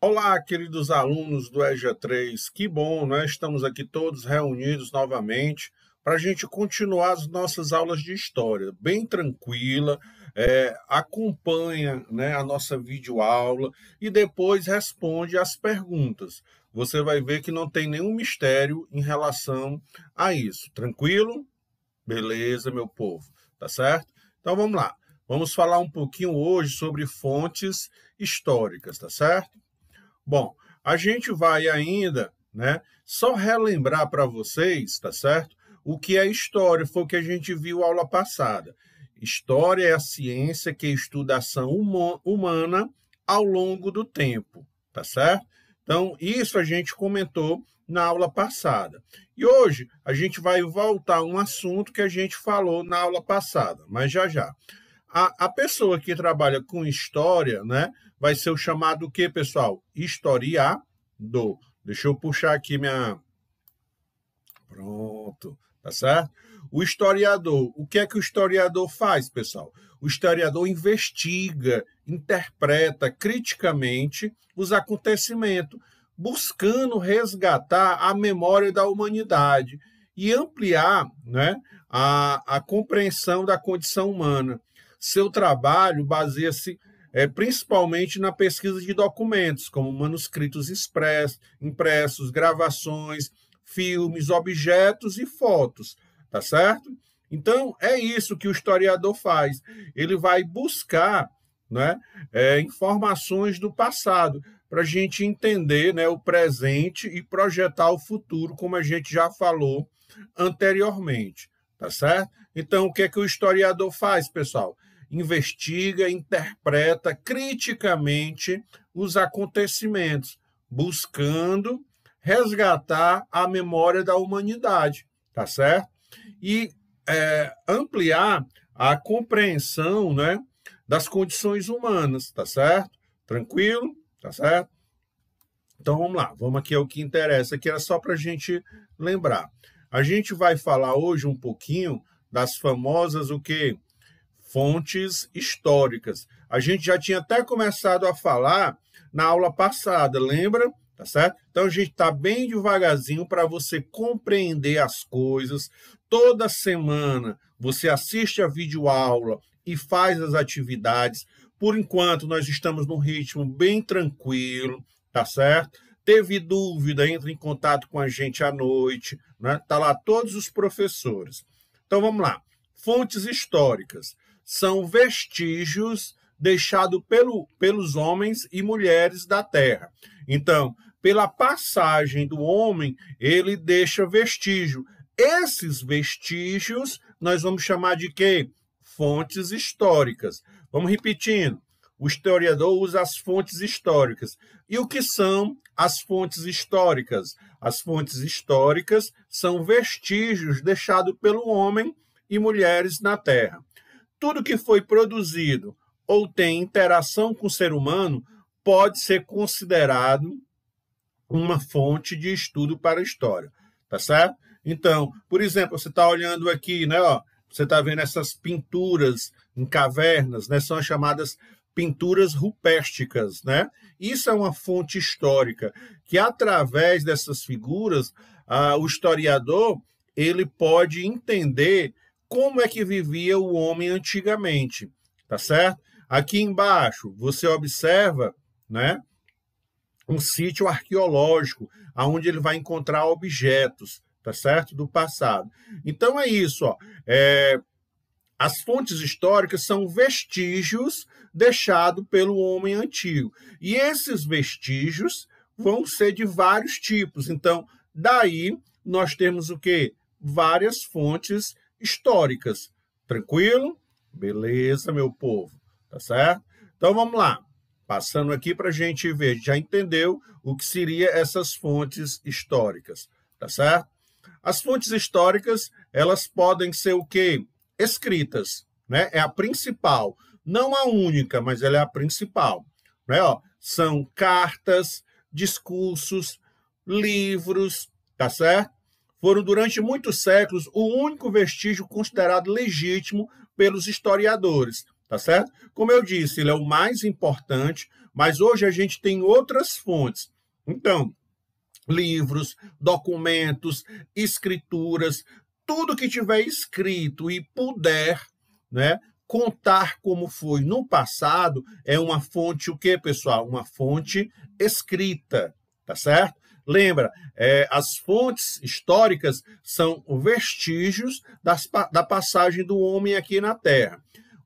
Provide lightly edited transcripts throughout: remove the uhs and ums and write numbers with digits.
Olá, queridos alunos do EJA 3, que bom, né? Estamos aqui todos reunidos novamente para a gente continuar as nossas aulas de história, bem tranquila, acompanha, né, a nossa videoaula e depois responde as perguntas. Você vai ver que não tem nenhum mistério em relação a isso, tranquilo? Beleza, meu povo, tá certo? Então vamos lá, vamos falar um pouquinho hoje sobre fontes históricas, tá certo? Bom, a gente vai ainda, né, só relembrar para vocês, tá certo? O que é história, foi o que a gente viu aula passada. História é a ciência que estuda a ação humana ao longo do tempo, tá certo? Então, isso a gente comentou na aula passada. E hoje a gente vai voltar a um assunto que a gente falou na aula passada, mas já já. A pessoa que trabalha com história, né, vai ser o chamado o quê, pessoal? Historiador. Deixa eu puxar aqui minha... Pronto, tá certo? O historiador, o que é que o historiador faz, pessoal? O historiador investiga, interpreta criticamente os acontecimentos, buscando resgatar a memória da humanidade e ampliar, né, a compreensão da condição humana. Seu trabalho baseia-se principalmente na pesquisa de documentos, como manuscritos impressos, gravações, filmes, objetos e fotos, tá certo? Então, é isso que o historiador faz. Ele vai buscar, né, informações do passado, para a gente entender, né, o presente e projetar o futuro, como a gente já falou anteriormente, tá certo? Então, o que é que o historiador faz, pessoal? Investiga, interpreta criticamente os acontecimentos, buscando resgatar a memória da humanidade, tá certo? E ampliar a compreensão, né, das condições humanas, tá certo? Tranquilo? Tá certo? Então vamos lá, vamos aqui ao que interessa, que era só para a gente lembrar. A gente vai falar hoje um pouquinho das famosas o quê? Fontes históricas. A gente já tinha até começado a falar na aula passada, lembra? Tá certo? Então a gente está bem devagarzinho para você compreender as coisas. Toda semana você assiste a videoaula e faz as atividades. Por enquanto nós estamos num ritmo bem tranquilo, tá certo? Teve dúvida, entre em contato com a gente à noite, né? Tá lá todos os professores. Então vamos lá. Fontes históricas são vestígios deixados pelos homens e mulheres da Terra. Então, pela passagem do homem, ele deixa vestígio. Esses vestígios nós vamos chamar de quê? Fontes históricas. Vamos repetindo. O historiador usa as fontes históricas. E o que são as fontes históricas? As fontes históricas são vestígios deixados pelo homem e mulheres na Terra. Tudo que foi produzido ou tem interação com o ser humano pode ser considerado uma fonte de estudo para a história, tá certo? Então, por exemplo, você está olhando aqui, né, ó, você está vendo essas pinturas em cavernas, né, são as chamadas pinturas rupestres, né? Isso é uma fonte histórica, que através dessas figuras, o historiador ele pode entender como é que vivia o homem antigamente, tá certo? Aqui embaixo, você observa, né, um sítio arqueológico, onde ele vai encontrar objetos, tá certo? Do passado. Então é isso, ó. As fontes históricas são vestígios deixados pelo homem antigo. E esses vestígios vão ser de vários tipos. Então, daí nós temos o quê? Várias fontes históricas. Tranquilo? Beleza, meu povo. Tá certo? Então, vamos lá. Passando aqui para a gente ver. Já entendeu o que seriam essas fontes históricas. Tá certo? As fontes históricas, elas podem ser o quê? Escritas, né? É a principal. Não a única, mas ela é a principal. Né? Ó, são cartas, discursos, livros, tá certo? Foram durante muitos séculos o único vestígio considerado legítimo pelos historiadores, tá certo? Como eu disse, ele é o mais importante Mas hoje a gente tem outras fontes. Então, livros, documentos, escrituras, tudo que tiver escrito e puder, né, contar como foi no passado, é uma fonte o quê, pessoal? Uma fonte escrita, tá certo? Lembra, as fontes históricas são vestígios da passagem do homem aqui na Terra.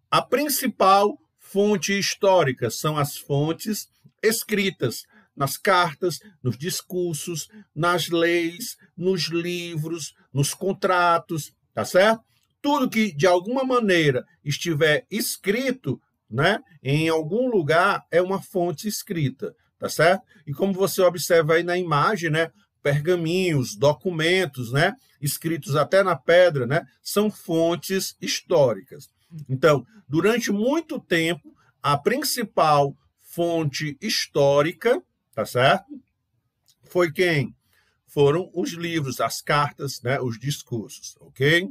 A principal fonte histórica são as fontes escritas, nas cartas, nos discursos, nas leis, nos livros, nos contratos, tá certo? Tudo que, de alguma maneira, estiver escrito, né, em algum lugar, é uma fonte escrita, tá certo? E como você observa aí na imagem, né, pergaminhos, documentos, né, escritos até na pedra, né, são fontes históricas. Então, durante muito tempo, a principal fonte histórica, tá certo? Foi quem? Foram os livros, as cartas, né, os discursos, ok?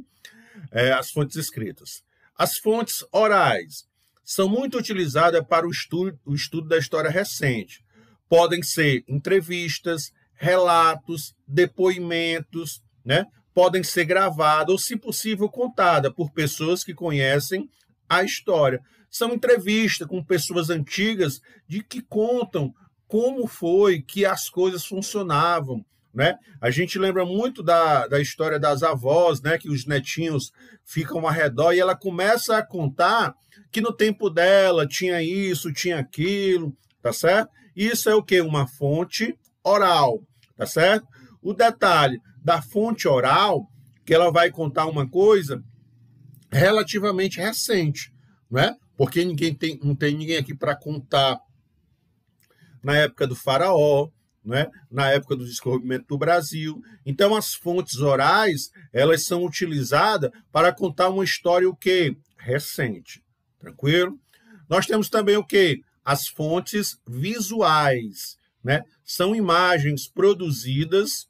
As fontes escritas. As fontes orais são muito utilizadas para o estudo da história recente. Podem ser entrevistas, relatos, depoimentos, né? Podem ser gravadas ou, se possível, contadas por pessoas que conhecem a história. São entrevistas com pessoas antigas de que contam como foi que as coisas funcionavam, né? A gente lembra muito da história das avós, né? Que os netinhos ficam ao redor e ela começa a contar que no tempo dela tinha isso, tinha aquilo, tá certo? Isso é o quê? Uma fonte oral, tá certo? O detalhe da fonte oral, que ela vai contar uma coisa relativamente recente, né? Porque não tem ninguém aqui para contar na época do faraó, né? Na época do descobrimento do Brasil. Então, as fontes orais, elas são utilizadas para contar uma história o quê? Recente. Tranquilo? Nós temos também o quê? As fontes visuais, né? São imagens produzidas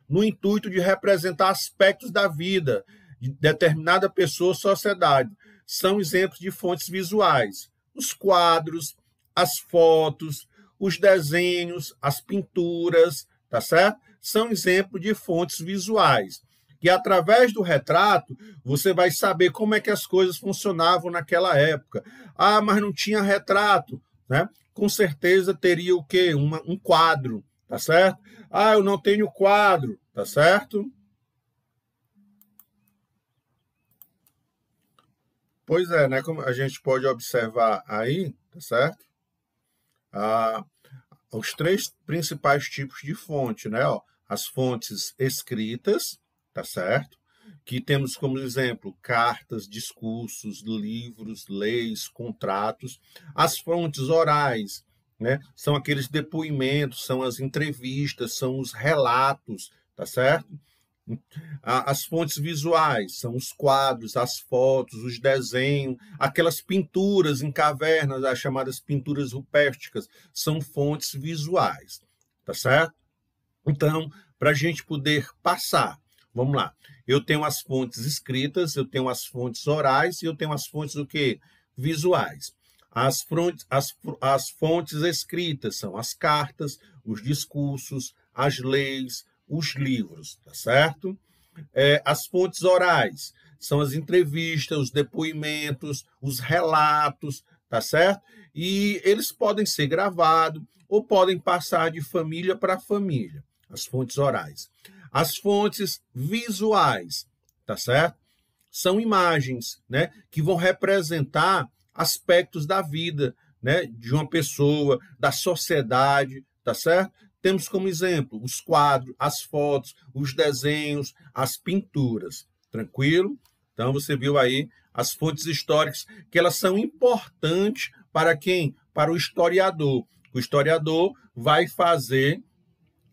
no intuito de representar aspectos da vida de determinada pessoa ou sociedade. São exemplos de fontes visuais. Os quadros, as fotos, os desenhos, as pinturas, tá certo? São exemplos de fontes visuais. E através do retrato, você vai saber como é que as coisas funcionavam naquela época. Ah, mas não tinha retrato, né? Com certeza teria o quê? Um quadro, tá certo? Ah, eu não tenho quadro, tá certo? Pois é, né? Como a gente pode observar aí, tá certo? Os três principais tipos de fonte, né? Ó, as fontes escritas, tá certo? Que temos como exemplo cartas, discursos, livros, leis, contratos. As fontes orais, né? São aqueles depoimentos, são as entrevistas, são os relatos, tá certo? As fontes visuais são os quadros, as fotos, os desenhos, aquelas pinturas em cavernas, as chamadas pinturas rupestres, são fontes visuais, tá certo? Então, para a gente poder passar, vamos lá. Eu tenho as fontes escritas, eu tenho as fontes orais e eu tenho as fontes o quê? Visuais. As fontes escritas são as cartas, os discursos, as leis, os livros, tá certo? As fontes orais são as entrevistas, os depoimentos, os relatos, tá certo? E eles podem ser gravados ou podem passar de família para família, as fontes orais. As fontes visuais, tá certo? São imagens, né, que vão representar aspectos da vida, né, de uma pessoa, da sociedade, tá certo? Temos como exemplo os quadros, as fotos, os desenhos, as pinturas. Tranquilo? Então, você viu aí as fontes históricas, que elas são importantes para quem? Para o historiador. O historiador vai fazer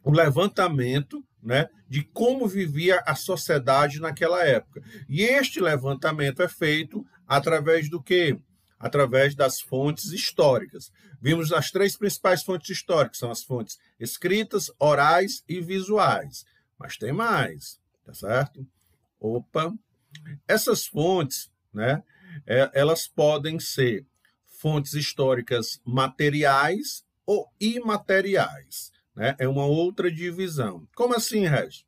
o levantamento, né, de como vivia a sociedade naquela época. E este levantamento é feito através do quê? Através das fontes históricas. Vimos as três principais fontes históricas, são as fontes escritas, orais e visuais. Mas tem mais, tá certo? Opa! Essas fontes, né, elas podem ser fontes históricas materiais ou imateriais, né? É uma outra divisão. Como assim, Regis?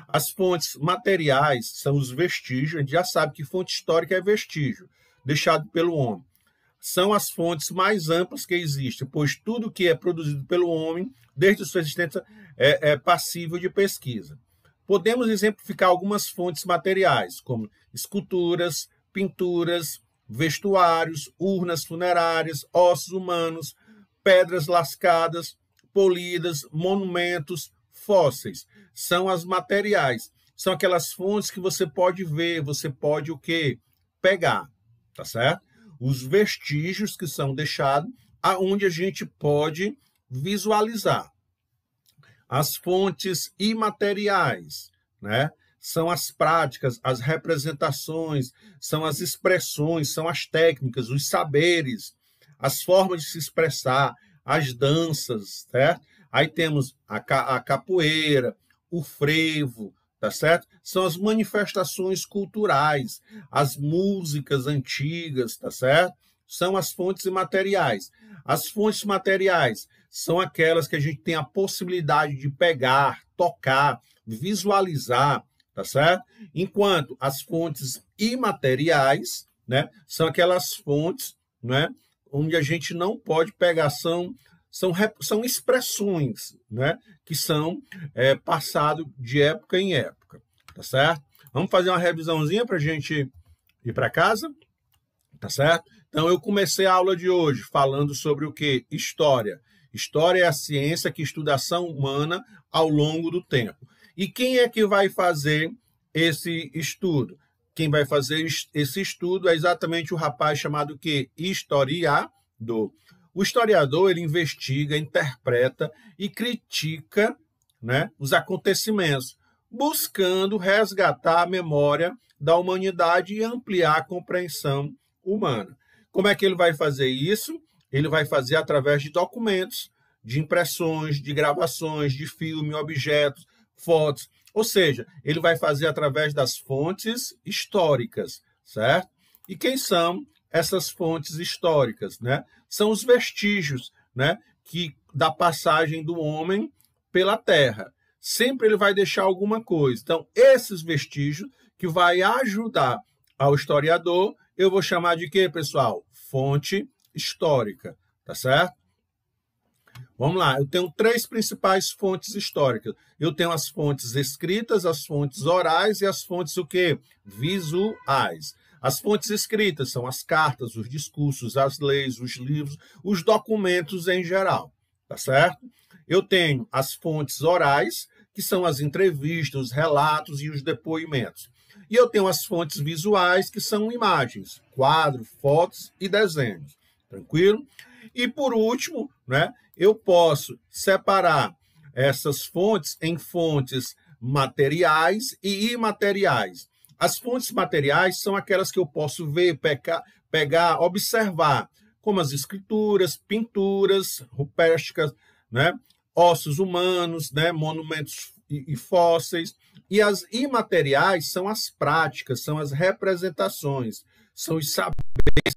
As fontes materiais são os vestígios, a gente já sabe que fonte histórica é vestígio, deixado pelo homem. São as fontes mais amplas que existem, pois tudo que é produzido pelo homem, desde sua existência, é passível de pesquisa. Podemos exemplificar algumas fontes materiais, como esculturas, pinturas, vestuários, urnas funerárias, ossos humanos, pedras lascadas, polidas, monumentos, fósseis. São as materiais. São aquelas fontes que você pode ver, você pode o quê? Pegar, tá certo? Os vestígios que são deixados, aonde a gente pode visualizar. As fontes imateriais, né? São as práticas, as representações, são as expressões, são as técnicas, os saberes, as formas de se expressar, as danças, certo? Aí temos a capoeira, o frevo, tá certo? São as manifestações culturais, as músicas antigas, tá certo? São as fontes imateriais. As fontes materiais são aquelas que a gente tem a possibilidade de pegar, tocar, visualizar, tá certo? Enquanto as fontes imateriais, né, são aquelas fontes, né, onde a gente não pode pegar, são expressões, né, que são passado de época em época, tá certo? Vamos fazer uma revisãozinha para a gente ir para casa, tá certo? Então, eu comecei a aula de hoje falando sobre o quê? História. História é a ciência que estuda a ação humana ao longo do tempo. E quem é que vai fazer esse estudo? Quem vai fazer esse estudo é exatamente o rapaz chamado quê? Historiador. O historiador, ele investiga, interpreta e critica, né, os acontecimentos, buscando resgatar a memória da humanidade e ampliar a compreensão humana. Como é que ele vai fazer isso? Ele vai fazer através de documentos, de impressões, de gravações, de filme, objetos, fotos. Ou seja, ele vai fazer através das fontes históricas, certo? E quem são essas fontes históricas, né? São os vestígios, né, da passagem do homem pela Terra. Sempre ele vai deixar alguma coisa. Então, esses vestígios que vai ajudar ao historiador, eu vou chamar de quê, pessoal? Fonte histórica, tá certo? Vamos lá, eu tenho 3 principais fontes históricas. Eu tenho as fontes escritas, as fontes orais e as fontes o quê? Visuais. As fontes escritas são as cartas, os discursos, as leis, os livros, os documentos em geral, tá certo? Eu tenho as fontes orais, que são as entrevistas, os relatos e os depoimentos. E eu tenho as fontes visuais, que são imagens, quadros, fotos e desenhos. Tranquilo? E por último, né, eu posso separar essas fontes em fontes materiais e imateriais. As fontes materiais são aquelas que eu posso ver, pegar, observar, como as escrituras, pinturas rupestres, né, ossos humanos, né, monumentos e fósseis. E as imateriais são as práticas, são as representações, são os saberes,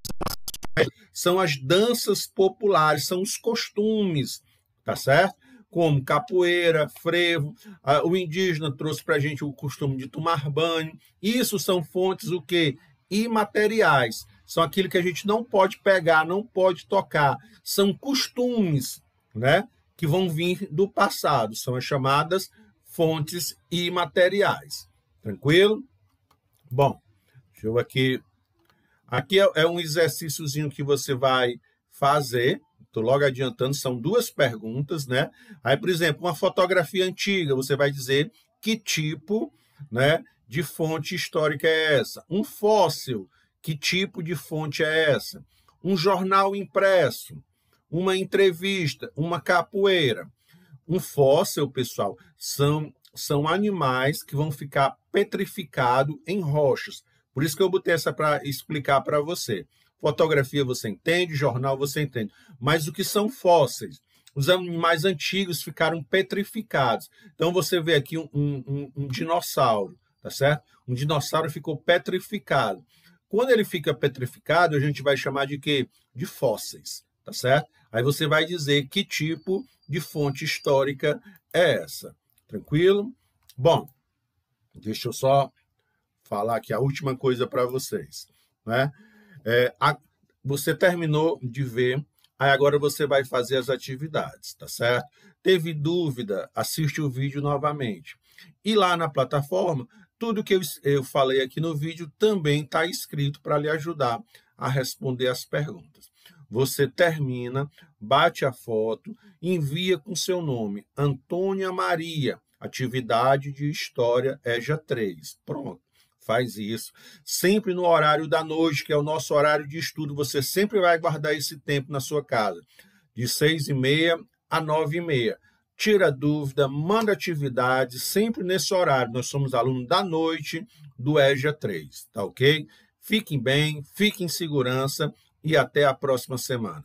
são as danças populares, são os costumes, tá certo? Como capoeira, frevo, o indígena trouxe para a gente o costume de tomar banho. Isso são fontes o quê? Imateriais. São aquilo que a gente não pode pegar, não pode tocar. São costumes, né, que vão vir do passado. São as chamadas fontes imateriais. Tranquilo? Bom, deixa eu aqui. Aqui é um exercíciozinho que você vai fazer. Estou logo adiantando, são 2 perguntas, né? Aí, por exemplo, uma fotografia antiga, você vai dizer que tipo, né, de fonte histórica é essa? Um fóssil, que tipo de fonte é essa? Um jornal impresso, uma entrevista, uma capoeira. Um fóssil, pessoal, são animais que vão ficar petrificados em rochas. Por isso que eu botei essa para explicar para você. Fotografia você entende, jornal você entende. Mas o que são fósseis? Os animais antigos ficaram petrificados. Então, você vê aqui um dinossauro, tá certo? Um dinossauro ficou petrificado. Quando ele fica petrificado, a gente vai chamar de quê? De fósseis, tá certo? Aí você vai dizer que tipo de fonte histórica é essa. Tranquilo? Bom, deixa eu só falar aqui a última coisa para vocês, né? Você terminou de ver, aí agora você vai fazer as atividades, tá certo? Teve dúvida? Assiste o vídeo novamente. E lá na plataforma, tudo que eu falei aqui no vídeo também está escrito para lhe ajudar a responder as perguntas. Você termina, bate a foto, envia com seu nome, Antônia Maria, atividade de História EJA 3. Pronto. Faz isso, sempre no horário da noite, que é o nosso horário de estudo, você sempre vai guardar esse tempo na sua casa, de 6h30 a 9h30. Tira dúvida, manda atividade, sempre nesse horário. Nós somos alunos da noite do EJA 3, tá ok? Fiquem bem, fiquem em segurança e até a próxima semana.